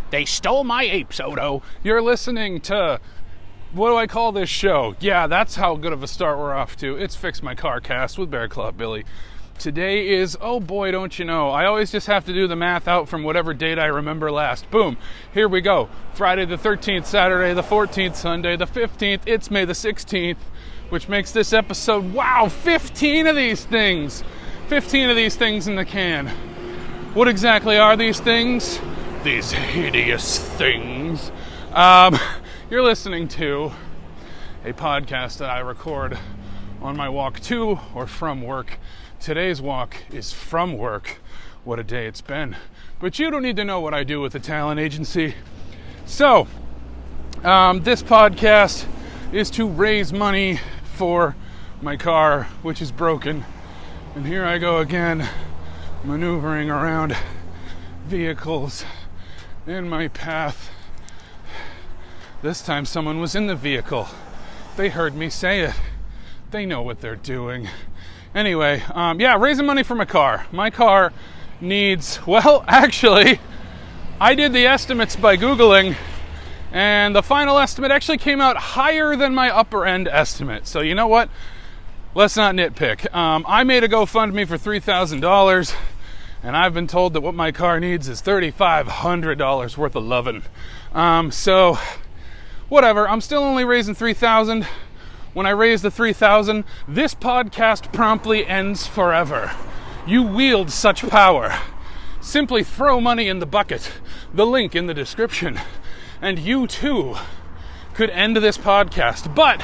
They stole my apes, Odo. You're listening to, what do I call this show? Yeah, that's how good of a start we're off to. It's Fix My Carcast with Bear Claw Billie. Today is, oh boy, don't you know, I always just have to do the math out from whatever date I remember last. Boom, here we go. Friday the 13th, Saturday the 14th, Sunday the 15th. It's May the 16th, which makes this episode, wow, 15 of these things. 15 of these things in the can. What exactly are these things? These hideous things. You're listening to a podcast that I record on my walk to or from work. Today's walk is from work. What a day it's been. But you don't need to know what I do with the talent agency. So, this podcast is to raise money for my car, which is broken. And here I go again, maneuvering around vehicles in my path. This time someone was in the vehicle. They heard me say it. They know what they're doing. Anyway, raising money for my car. My car needs, well, actually, I did the estimates by Googling, and the final estimate actually came out higher than my upper end estimate. So you know what? Let's not nitpick. I made a GoFundMe for $3,000, and I've been told that what my car needs is $3,500 worth of loving. So, whatever. I'm still only raising $3,000. When I raise the $3,000, this podcast promptly ends forever. You wield such power. Simply throw money in the bucket. The link in the description. And you too could end this podcast. But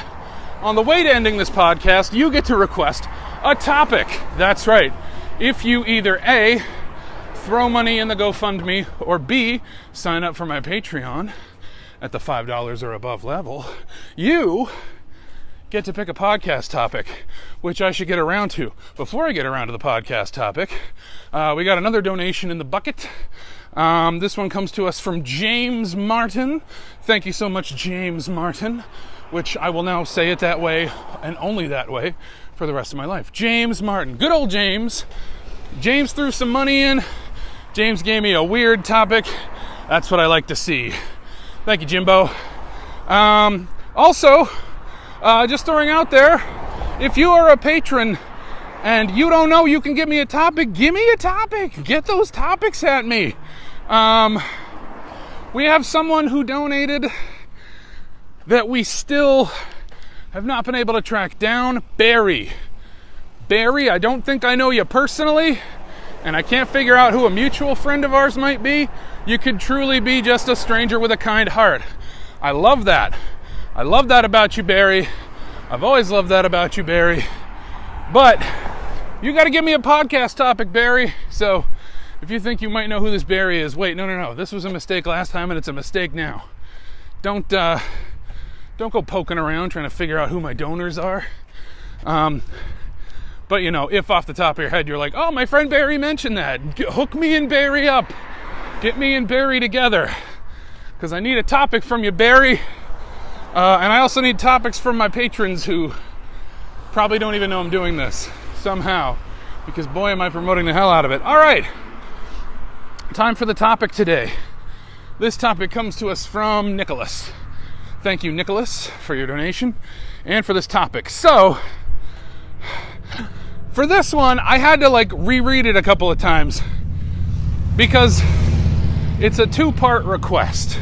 on the way to ending this podcast, you get to request a topic. That's right. If you either A, throw money in the GoFundMe, or B, sign up for my Patreon at the $5 or above level, you get to pick a podcast topic, which I should get around to. Before I get around to the podcast topic, we got another donation in the bucket. This one comes to us from James Martin. Thank you so much, James Martin, which I will now say it that way and only that way for the rest of my life. James Martin. Good old James. James threw some money in. James gave me a weird topic. That's what I like to see. Thank you, Jimbo. Also, just throwing out there, if you are a patron and you don't know you can give me a topic, give me a topic. Get those topics at me. We have someone who donated that we still have not been able to track down. Barry, I don't think I know you personally, and I can't figure out who a mutual friend of ours might be. You could truly be just a stranger with a kind heart. I love that. I love that about you, Barry. I've always loved that about you, Barry. But you got to give me a podcast topic, Barry. So if you think you might know who this Barry is, wait, no. This was a mistake last time, and it's a mistake now. Don't go poking around trying to figure out who my donors are. But, you know, if off the top of your head you're like, oh, my friend Barry mentioned that, hook me and Barry up. Get me and Barry together. Because I need a topic from you, Barry. And I also need topics from my patrons who probably don't even know I'm doing this somehow. Because, boy, am I promoting the hell out of it. All right. Time for the topic today. This topic comes to us from Nicholas. Thank you, Nicholas, for your donation and for this topic. So, for this one, I had to reread it a couple of times because it's a two-part request.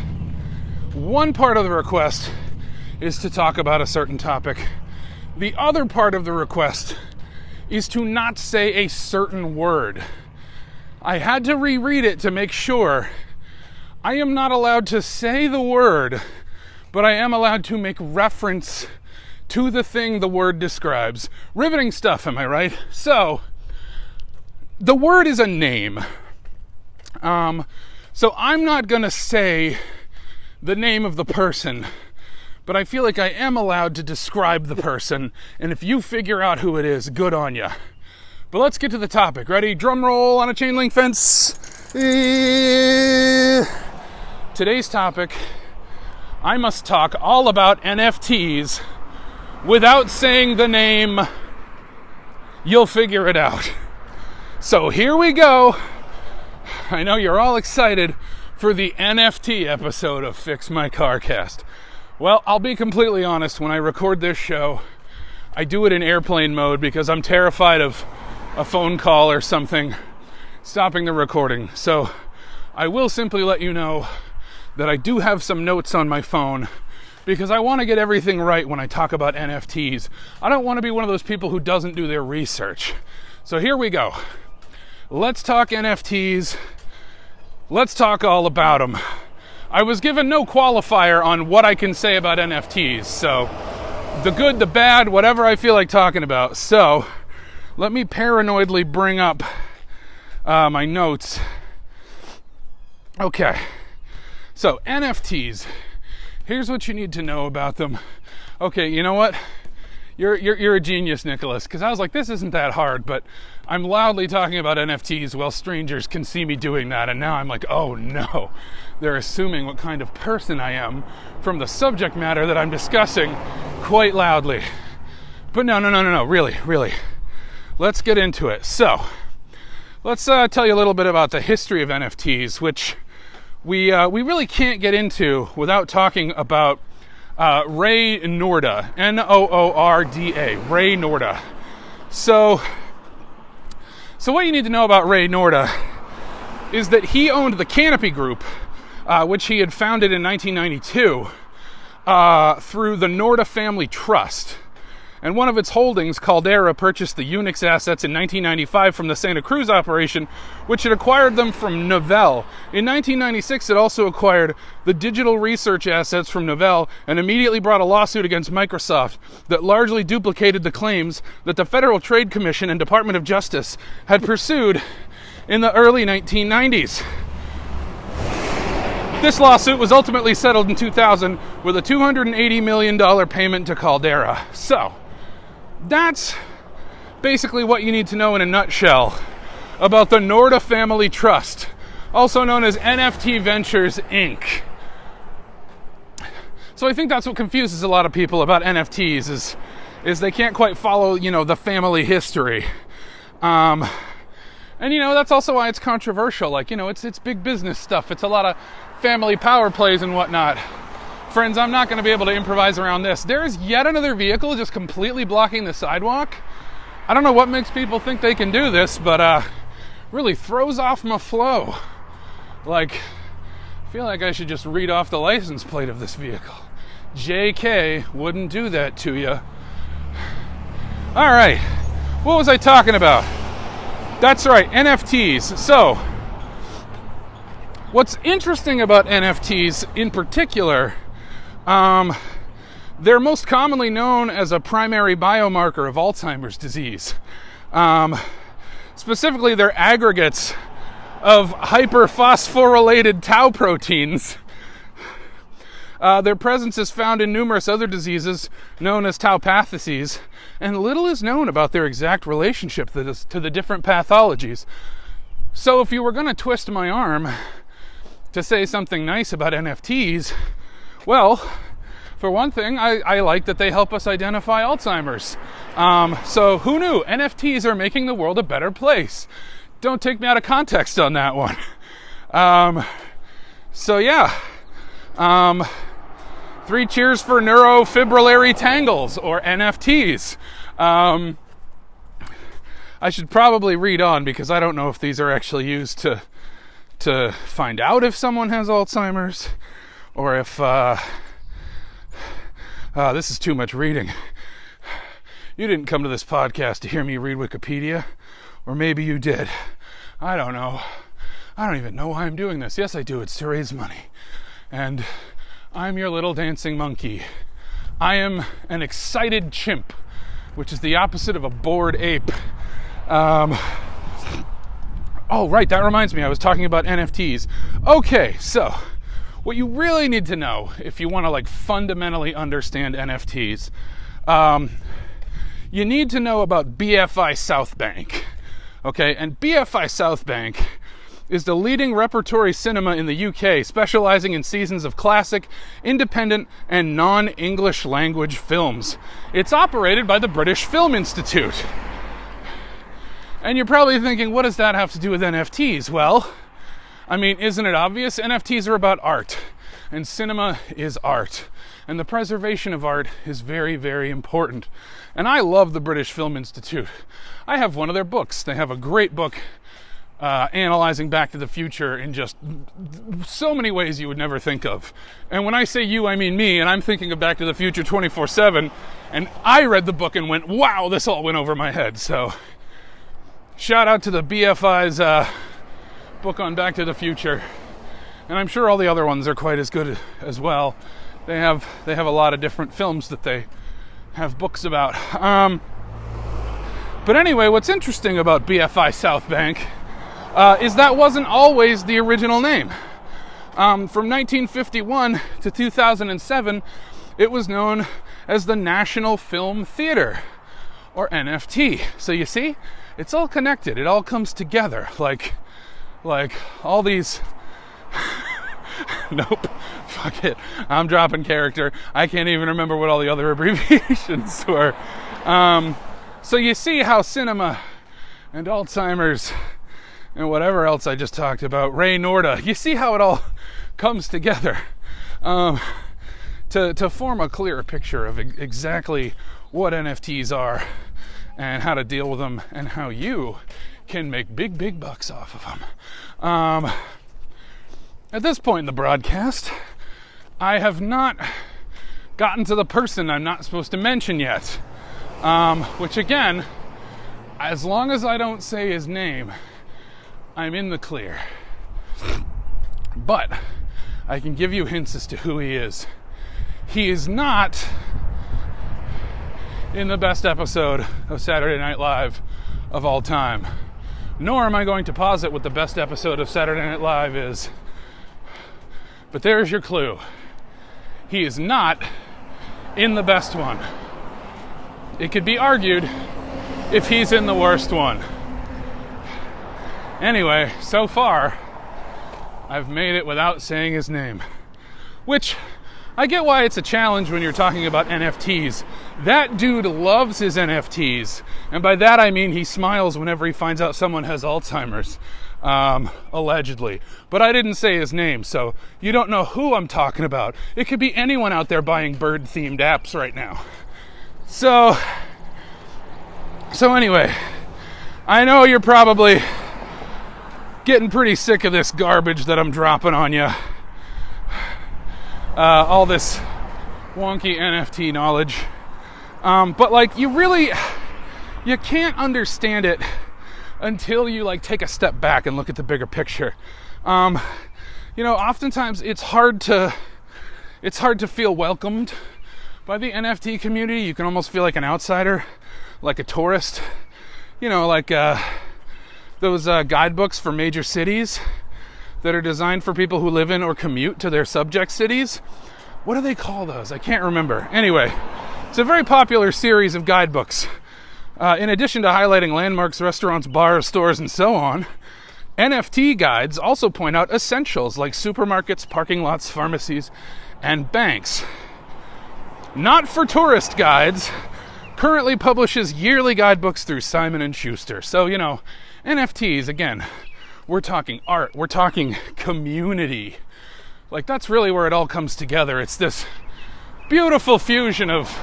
One part of the request is to talk about a certain topic. The other part of the request is to not say a certain word. I had to reread it to make sure I am not allowed to say the word, but I am allowed to make reference to the thing the word describes. Riveting stuff, am I right? So, the word is a name. So I'm not going to say the name of the person, but I feel like I am allowed to describe the person, and if you figure out who it is, good on ya. But let's get to the topic. Ready? Drum roll on a chain link fence. Today's topic, I must talk all about NFTs without saying the name. You'll figure it out. So here we go. I know you're all excited for the NFT episode of Fix My Carcast. Well, I'll be completely honest, when I record this show, I do it in airplane mode because I'm terrified of a phone call or something stopping the recording. So I will simply let you know that I do have some notes on my phone because I want to get everything right when I talk about NFTs. I don't want to be one of those people who doesn't do their research. So here we go. Let's talk NFTs. Let's talk all about them. I was given no qualifier on what I can say about NFTs, so the good, the bad, whatever I feel like talking about. So let me paranoidly bring up my notes. Okay, so NFTs. Here's what you need to know about them. Okay, you know what? You're a genius, Nicholas, because I was like, this isn't that hard, but I'm loudly talking about NFTs while strangers can see me doing that, and now I'm like, oh no, they're assuming what kind of person I am from the subject matter that I'm discussing quite loudly. But no, really. Let's get into it. So, let's tell you a little bit about the history of NFTs, which we really can't get into without talking about Ray Noorda, Noorda, Ray Noorda. So what you need to know about Ray Noorda is that he owned the Canopy Group, which he had founded in 1992 through the Noorda Family Trust. And one of its holdings, Caldera, purchased the Unix assets in 1995 from the Santa Cruz operation, which had acquired them from Novell. In 1996, it also acquired the digital research assets from Novell and immediately brought a lawsuit against Microsoft that largely duplicated the claims that the Federal Trade Commission and Department of Justice had pursued in the early 1990s. This lawsuit was ultimately settled in 2000 with a $280 million payment to Caldera. So, that's basically what you need to know in a nutshell about the Noorda Family Trust, also known as NFT Ventures, Inc. So I think that's what confuses a lot of people about NFTs is they can't quite follow, the family history. And that's also why it's controversial. It's big business stuff. It's a lot of family power plays and whatnot. Friends, I'm not going to be able to improvise around this. There is yet another vehicle just completely blocking the sidewalk. I don't know what makes people think they can do this, but really throws off my flow. I feel like I should just read off the license plate of this vehicle. JK wouldn't do that to you. All right, what was I talking about? That's right, NFTs. So, what's interesting about NFTs in particular, they're most commonly known as a primary biomarker of Alzheimer's disease. Specifically, they're aggregates of hyperphosphorylated tau proteins. Their presence is found in numerous other diseases known as taupathoses, and little is known about their exact relationship to the different pathologies. So if you were going to twist my arm to say something nice about NFTs, well, for one thing, I like that they help us identify Alzheimer's. So who knew? NFTs are making the world a better place. Don't take me out of context on that one. Three cheers for neurofibrillary tangles, or NFTs. I should probably read on because I don't know if these are actually used to find out if someone has Alzheimer's, or if this is too much reading. You didn't come to this podcast to hear me read Wikipedia, or maybe you did. I don't know. I don't even know why I'm doing this. Yes, I do. It's to raise money. And I'm your little dancing monkey. I am an excited chimp, which is the opposite of a bored ape. Oh, right, that reminds me, I was talking about NFTs. Okay, so what you really need to know if you want to fundamentally understand NFTs, you need to know about BFI South Bank. Okay, and BFI South Bank is the leading repertory cinema in the UK, specializing in seasons of classic, independent, and non-English language films. It's operated by the British Film Institute. And you're probably thinking, what does that have to do with NFTs? Well, I mean, isn't it obvious? NFTs are about art, and cinema is art. And the preservation of art is very, very important. And I love the British Film Institute. I have one of their books. They have a great book analyzing Back to the Future in just so many ways you would never think of. And when I say you, I mean me, and I'm thinking of Back to the Future 24/7, and I read the book and went, wow, this all went over my head. So shout out to the BFI's book on Back to the Future. And I'm sure all the other ones are quite as good as well. They have a lot of different films that they have books about. But anyway, what's interesting about BFI South Bank is that wasn't always the original name. From 1951 to 2007, it was known as the National Film Theater, or NFT. So you see, it's all connected. It all comes together. Like all these... Nope. Fuck it. I'm dropping character. I can't even remember what all the other abbreviations were. So you see how cinema and Alzheimer's and whatever else I just talked about, Ray Norda, you see how it all comes together to form a clearer picture of exactly what NFTs are and how to deal with them and how you can make big, big bucks off of them. At this point in the broadcast, I have not gotten to the person I'm not supposed to mention yet. Which again, as long as I don't say his name, I'm in the clear. But I can give you hints as to who he is. He is not in the best episode of Saturday Night Live of all time. Nor am I going to posit what the best episode of Saturday Night Live is. But there's your clue. He is not in the best one. It could be argued if he's in the worst one. Anyway, so far, I've made it without saying his name. Which, I get why it's a challenge when you're talking about NFTs. That dude loves his NFTs. And by that I mean he smiles whenever he finds out someone has Alzheimer's. Allegedly. But I didn't say his name, so you don't know who I'm talking about. It could be anyone out there buying bird-themed apps right now. So anyway, I know you're probably getting pretty sick of this garbage that I'm dropping on you. All this wonky NFT knowledge. But like, you can't understand it until you like take a step back and look at the bigger picture. Oftentimes it's hard to feel welcomed by the NFT community. You can almost feel like an outsider, like a tourist. Those guidebooks for major cities that are designed for people who live in or commute to their subject cities. What do they call those? I can't remember. Anyway, it's a very popular series of guidebooks. In addition to highlighting landmarks, restaurants, bars, stores, and so on, NFT guides also point out essentials like supermarkets, parking lots, pharmacies, and banks. Not for Tourist Guides currently publishes yearly guidebooks through Simon & Schuster. So, NFTs, again, we're talking art, we're talking community. Like, that's really where it all comes together. It's this beautiful fusion of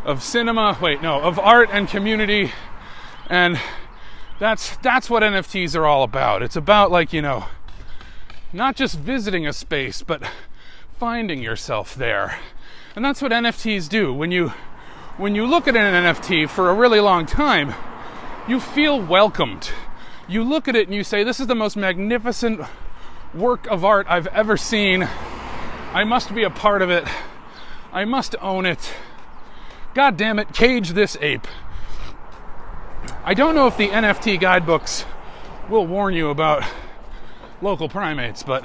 art and community, and that's what NFTs are all about. It's about, not just visiting a space, but finding yourself there. And that's what NFTs do. When you look at an NFT for a really long time, you feel welcomed. You look at it and you say, this is the most magnificent work of art I've ever seen. I must be a part of it. I must own it. God damn it, cage this ape. I don't know if the NFT guidebooks will warn you about local primates, but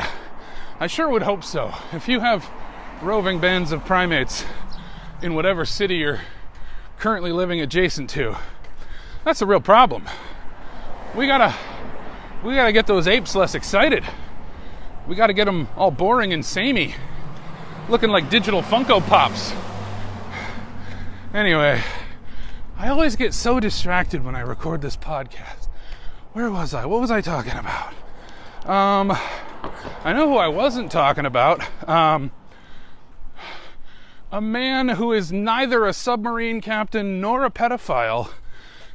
I sure would hope so. If you have roving bands of primates in whatever city you're currently living adjacent to, that's a real problem. We gotta get those apes less excited. We gotta get them all boring and samey, looking like digital Funko Pops. Anyway, I always get so distracted when I record this podcast. Where was I? What was I talking about? I know who I wasn't talking about. A man who is neither a submarine captain nor a pedophile,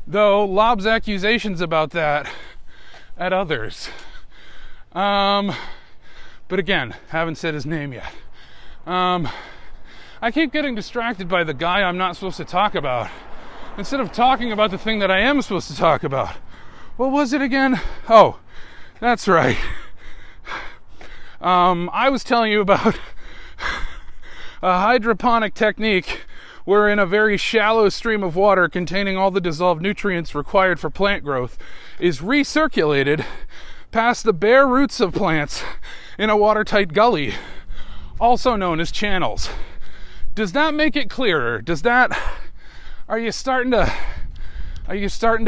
though lobs accusations about that at others. But again, haven't said his name yet. I keep getting distracted by the guy I'm not supposed to talk about, instead of talking about the thing that I am supposed to talk about. What was it again? Oh, that's right. I was telling you about a hydroponic technique wherein a very shallow stream of water containing all the dissolved nutrients required for plant growth is recirculated past the bare roots of plants in a watertight gully, also known as channels. Does that make it clearer? Are you starting to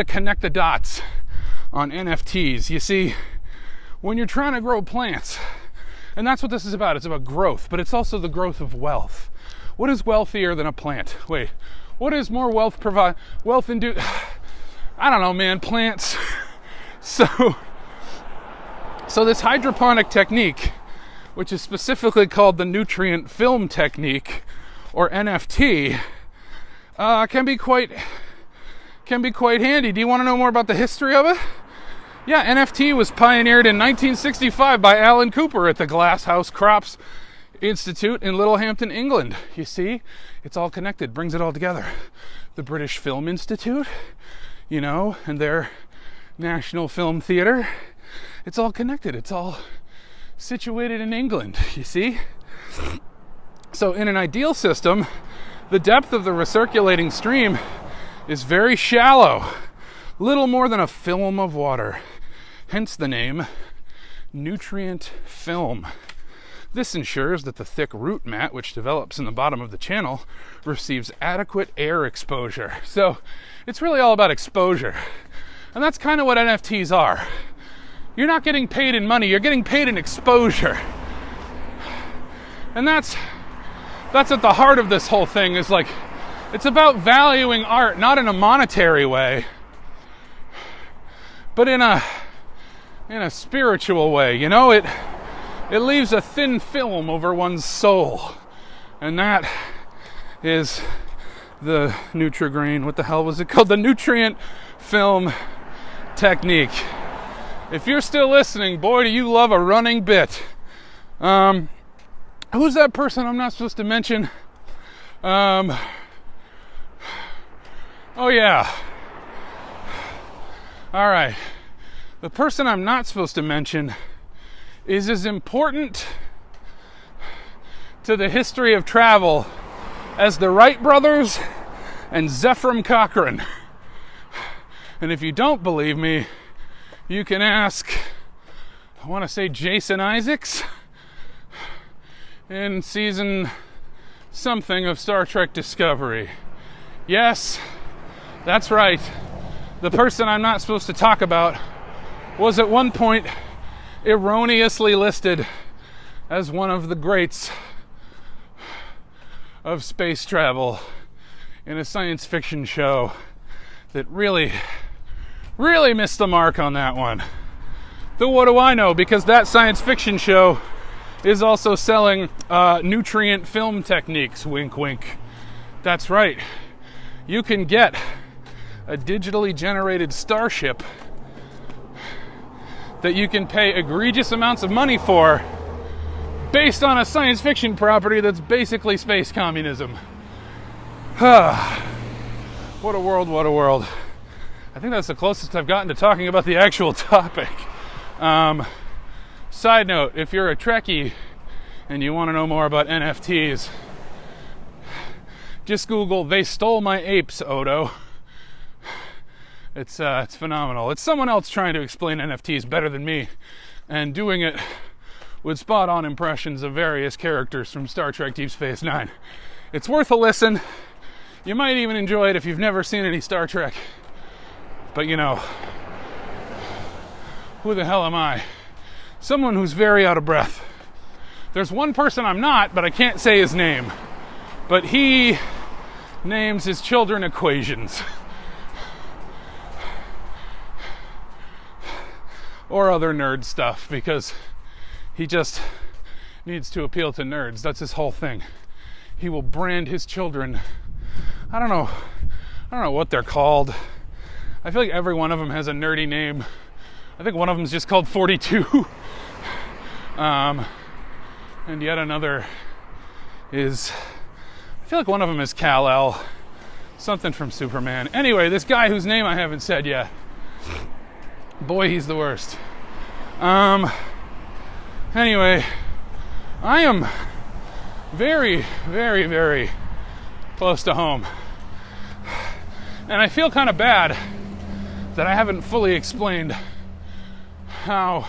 connect the dots on NFTs? You see, when you're trying to grow plants, and that's what this is about. It's about growth, but it's also the growth of wealth. What is wealthier than a plant? Wait, what is more I don't know, man, plants. So this hydroponic technique, which is specifically called the nutrient film technique, or NFT, can be quite handy. Do you want to know more about the history of it? Yeah, NFT was pioneered in 1965 by Alan Cooper at the Glasshouse Crops Institute in Littlehampton, England. You see, it's all connected, brings it all together. The British Film Institute, and their National Film Theatre. It's all connected. It's all situated in England, you see? So in an ideal system, the depth of the recirculating stream is very shallow, little more than a film of water, hence the name nutrient film. This ensures that the thick root mat, which develops in the bottom of the channel, receives adequate air exposure. So it's really all about exposure. And that's kind of what NFTs are. You're not getting paid in money, you're getting paid in exposure. And that's at the heart of this whole thing, is like, it's about valuing art, not in a monetary way, but in a spiritual way. It leaves a thin film over one's soul. And that is the Nutrigrain, what the hell was it called? The nutrient film technique. If you're still listening, boy, do you love a running bit. Who's that person I'm not supposed to mention? Oh yeah. All right. The person I'm not supposed to mention is as important to the history of travel as the Wright brothers and Zephram Cochrane. And if you don't believe me, you can ask, I want to say Jason Isaacs in season something of Star Trek Discovery. Yes, that's right. The person I'm not supposed to talk about was at one point erroneously listed as one of the greats of space travel in a science fiction show that really missed the mark on that one. Though what do I know? Because that science fiction show is also selling nutrient film techniques. Wink, wink. That's right. You can get a digitally generated starship that you can pay egregious amounts of money for based on a science fiction property that's basically space communism. What a world, what a world. I think that's the closest I've gotten to talking about the actual topic. Side note, if you're a Trekkie and you want to know more about NFTs, just Google, "They stole my apes, Odo." It's phenomenal. It's someone else trying to explain NFTs better than me, and doing it with spot-on impressions of various characters from Star Trek Deep Space Nine. It's worth a listen. You might even enjoy it if you've never seen any Star Trek. But who the hell am I? Someone who's very out of breath. There's one person I'm not, but I can't say his name. But he names his children equations. or other nerd stuff, because he just needs to appeal to nerds. That's his whole thing. He will brand his children. I don't know what they're called. I feel like every one of them has a nerdy name. I think one of them is just called 42. And yet another is, I feel like one of them is Kal-El. Something from Superman. Anyway, this guy whose name I haven't said yet. Boy, he's the worst. Anyway, I am very, very, very close to home. And I feel kind of bad that I haven't fully explained how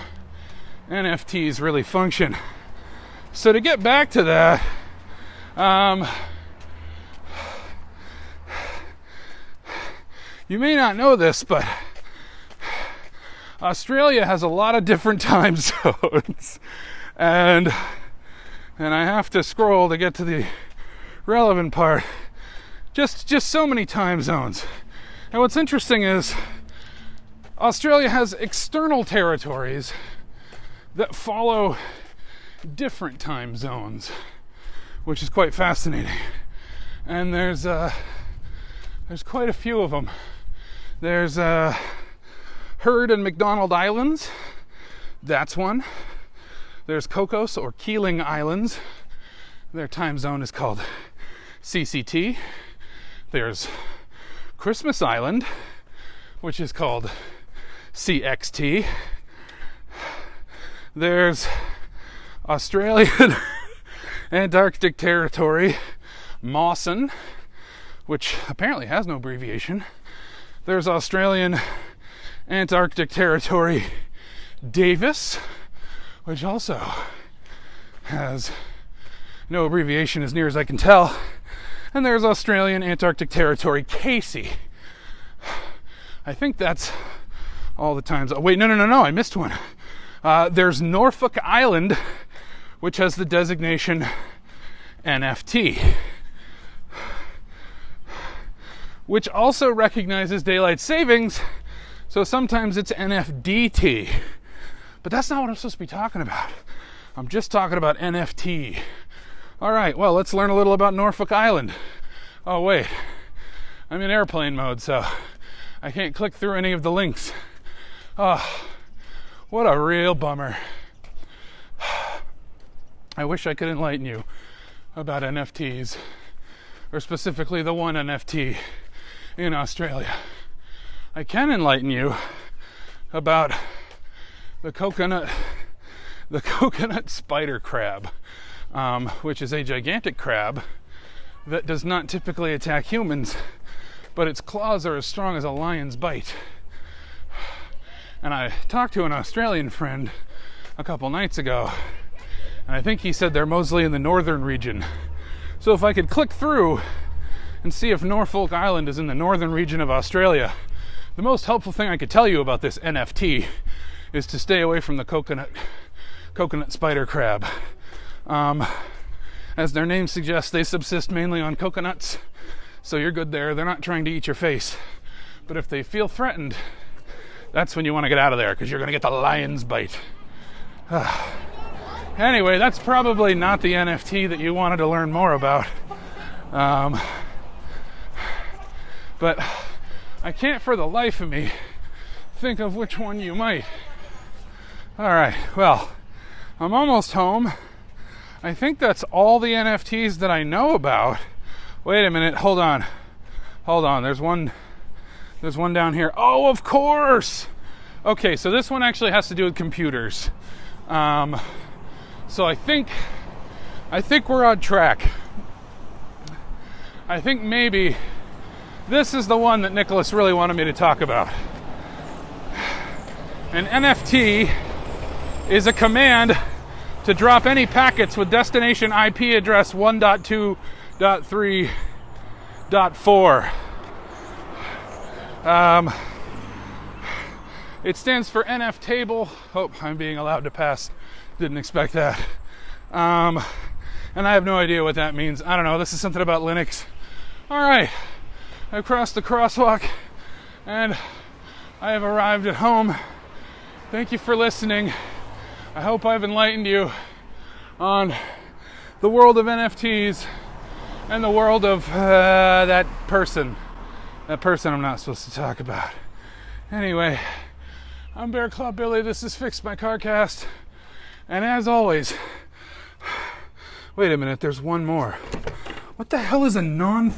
NFTs really function. So to get back to that, you may not know this, but Australia has a lot of different time zones. And I have to scroll to get to the relevant part. Just so many time zones. And what's interesting is Australia has external territories that follow different time zones, which is quite fascinating. And there's quite a few of them. There's Heard and McDonald Islands. That's one. There's Cocos or Keeling Islands. Their time zone is called CCT. There's Christmas Island, which is called CXT. There's Australian Antarctic Territory, Mawson, which apparently has no abbreviation. There's Australian Antarctic Territory, Davis, which also has no abbreviation as near as I can tell. And there's Australian Antarctic Territory, Casey. I think that's all the times. Oh, wait, no, I missed one. There's Norfolk Island, which has the designation NFT, which also recognizes daylight savings, so sometimes it's NFDT. But that's not what I'm supposed to be talking about. I'm just talking about NFT. All right, well, let's learn a little about Norfolk Island. Oh, wait. I'm in airplane mode, so I can't click through any of the links. Oh, what a real bummer. I wish I could enlighten you about NFTs, or specifically the one NFT in Australia. I can enlighten you about the coconut spider crab, which is a gigantic crab that does not typically attack humans, but its claws are as strong as a lion's bite. And I talked to an Australian friend a couple nights ago, and I think he said they're mostly in the northern region. So if I could click through and see if Norfolk Island is in the northern region of Australia, the most helpful thing I could tell you about this NFT is to stay away from the coconut spider crab. As their name suggests, they subsist mainly on coconuts, so you're good there. They're not trying to eat your face. But if they feel threatened, that's when you want to get out of there, because you're going to get the lion's bite. Anyway, that's probably not the NFT that you wanted to learn more about. But I can't for the life of me think of which one you might. All right, well, I'm almost home. I think that's all the NFTs that I know about. Wait a minute, hold on. There's one down here. Oh, of course. Okay, so this one actually has to do with computers. So I think we're on track. I think maybe this is the one that Nicholas really wanted me to talk about. An NFT is a command to drop any packets with destination IP address 1.2.3.4. It stands for NF table. Oh, I'm being allowed to pass. Didn't expect that. And I have no idea what that means. I don't know. This is something about Linux. All right. I've crossed the crosswalk and I have arrived at home. Thank you for listening. I hope I've enlightened you on the world of NFTs and the world of that person I'm not supposed to talk about. Anyway, I'm Bear Claw Billie. This is Fix My Carcast. And as always, wait a minute, there's one more. What the hell is a non